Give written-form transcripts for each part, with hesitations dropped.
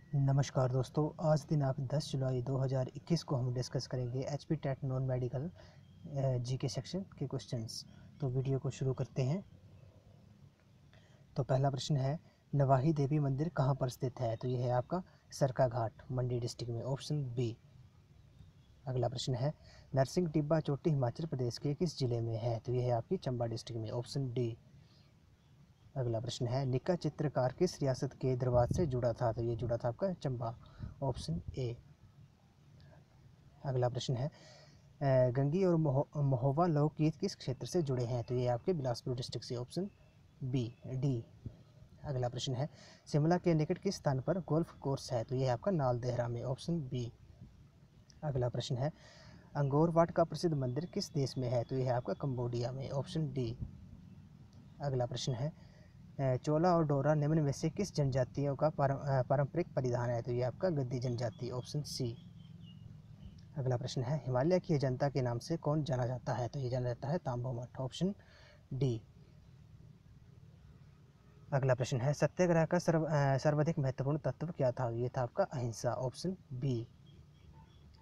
नमस्कार दोस्तों, आज दिनांक 10 जुलाई 2021 को हम डिस्कस करेंगे HP TET non medical GK section के क्वेश्चंस। तो वीडियो को शुरू करते हैं। तो पहला प्रश्न है, नवाही देवी मंदिर कहाँ पर स्थित है? तो यह है आपका सरकाघाट, मंडी डिस्ट्रिक्ट में, ऑप्शन बी। अगला प्रश्न है, नरसिंह टिब्बा चोटी हिमाचल प्रदेश के किस जिले में है? तो यह है आपकी चंबा डिस्ट्रिक्ट में, ऑप्शन डी। अगला प्रश्न है, निका चित्रकार किस रियासत के दरबार से जुड़ा था? तो ये जुड़ा था आपका चंबा, ऑप्शन ए। अगला प्रश्न है, गंगी और महोबा लोकगीत किस क्षेत्र से जुड़े हैं? तो ये आपके बिलासपुर डिस्ट्रिक्ट से, ऑप्शन बी डी। अगला प्रश्न है, शिमला के निकट किस स्थान पर गोल्फ कोर्स है? तो ये आपका नाल देहरा में, ऑप्शन बी। अगला प्रश्न है, अंगोर वाट का प्रसिद्ध मंदिर किस देश में है? तो यह है आपका कंबोडिया में, ऑप्शन डी। अगला प्रश्न है, चोला और डोरा निम्न में से किस जनजातियों का पारंपरिक परिधान है? तो ये आपका गद्दी जनजाति, ऑप्शन सी। अगला प्रश्न है, हिमालय की अजंता के नाम से कौन जाना जाता है? तो ये जाना जाता है तांबो मठ, ऑप्शन डी। अगला प्रश्न है, सत्याग्रह का सर्वाधिक महत्वपूर्ण तत्व क्या था? ये था आपका अहिंसा, ऑप्शन बी।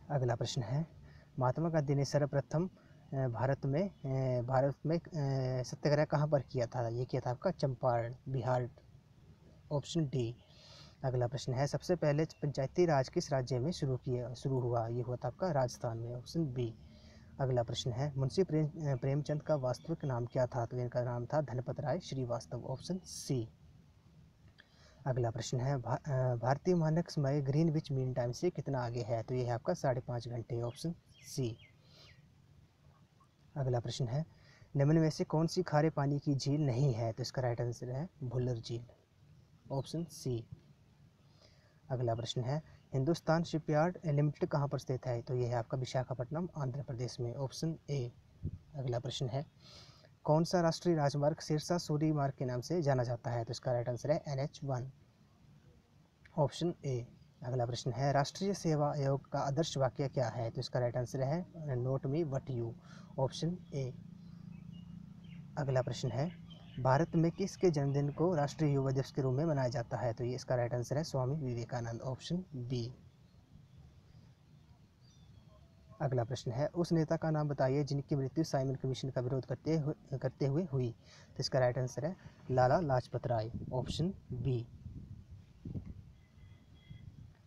अगला प्रश्न है, महात्मा गांधी ने सर्वप्रथम भारत में सत्याग्रह कहाँ पर किया था? ये किया था आपका चंपारण, बिहार, ऑप्शन डी। अगला प्रश्न है, सबसे पहले पंचायती राज किस राज्य में शुरू हुआ? ये हुआ था आपका राजस्थान में, ऑप्शन बी। अगला प्रश्न है, मुंशी प्रेमचंद का वास्तविक नाम क्या था? तो इनका नाम था धनपत राय श्रीवास्तव, ऑप्शन सी। अगला प्रश्न है, भारतीय मानक समय ग्रीनविच मीन टाइम से कितना आगे है? तो ये है आपका 5.5 घंटे, ऑप्शन सी। अगला प्रश्न है, निम्न में से कौन सी खारे पानी की झील नहीं है? तो इसका राइट आंसर है भुल्लर झील, ऑप्शन सी। अगला प्रश्न है, हिंदुस्तान शिपयार्ड लिमिटेड कहाँ पर स्थित है? तो यह है आपका विशाखापट्टनम, आंध्र प्रदेश में, ऑप्शन ए। अगला प्रश्न है, कौन सा राष्ट्रीय राजमार्ग सिरसा सूरी मार्ग के नाम से जाना जाता है? तो इसका राइट आंसर है NH1, ऑप्शन ए। अगला प्रश्न है, राष्ट्रीय सेवा आयोग का आदर्श वाक्य क्या है? तो इसका राइट आंसर है note me what you, option A. अगला प्रश्न है, भारत में किसके जन्मदिन को राष्ट्रीय युवा दिवस के रूप में मनाया जाता है? तो ये इसका राइट आंसर है स्वामी विवेकानंद, ऑप्शन बी। अगला प्रश्न है, उस नेता का नाम बताइए जिनकी मृत्यु साइमन कमीशन का विरोध करते हुए हुई? तो इसका राइट आंसर है लाला लाजपत राय, ऑप्शन बी।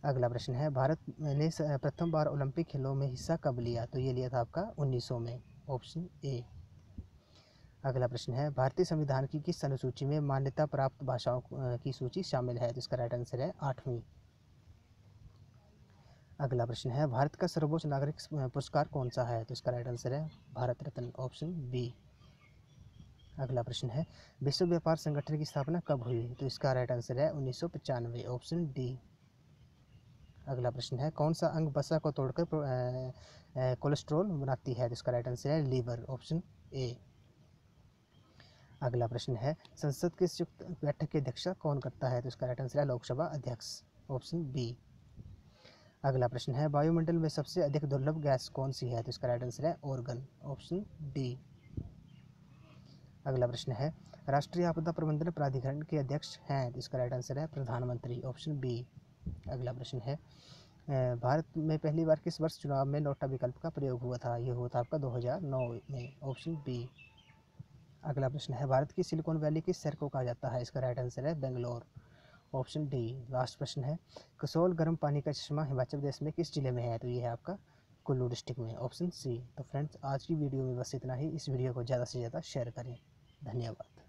अगला प्रश्न है, भारत ने प्रथम बार ओलंपिक खेलों में हिस्सा कब लिया? तो ये लिया था आपका 1900 में, ऑप्शन ए। अगला प्रश्न है, भारतीय संविधान की किस अनुसूची में मान्यता प्राप्त भाषाओं की सूची शामिल है? तो इसका राइट आंसर है 8वीं। अगला प्रश्न है, भारत का सर्वोच्च नागरिक पुरस्कार कौन सा है? तो इसका राइट आंसर है भारत रत्न, ऑप्शन बी। अगला प्रश्न है, विश्व व्यापार संगठन की स्थापना कब हुई? तो इसका राइट आंसर है 1995, ऑप्शन डी। अगला प्रश्न है, कौन सा अंग वसा को तोड़कर कोलेस्ट्रॉल बनाती है? तो इसका राइट आंसर है लीवर, ऑप्शन ए। अगला प्रश्न है, संसद की संयुक्त बैठक की अध्यक्षता कौन करता है? तो इसका राइट आंसर है लोकसभा अध्यक्ष, ऑप्शन बी। अगला प्रश्न है, वायुमंडल में सबसे अधिक दुर्लभ गैस कौन सी है? तो इसका राइट आंसर है ऑर्गन, ऑप्शन डी। अगला प्रश्न है, राष्ट्रीय आपदा प्रबंधन प्राधिकरण के अध्यक्ष हैं? तो इसका राइट आंसर है प्रधानमंत्री, ऑप्शन बी। अगला प्रश्न है, भारत में पहली बार किस वर्ष चुनाव में नोटा विकल्प का प्रयोग हुआ था? यह हुआ था आपका 2009 में, ऑप्शन बी। अगला प्रश्न है, भारत की सिलिकॉन वैली किस शहर को कहा जाता है? इसका राइट आंसर है बेंगलोर, ऑप्शन डी। लास्ट प्रश्न है, कसोल गर्म पानी का चश्मा हिमाचल प्रदेश में किस जिले में है? तो ये है आपका कुल्लू डिस्ट्रिक्ट में, ऑप्शन सी। तो फ्रेंड्स, आज की वीडियो में बस इतना ही। इस वीडियो को ज़्यादा से ज़्यादा शेयर करें। धन्यवाद।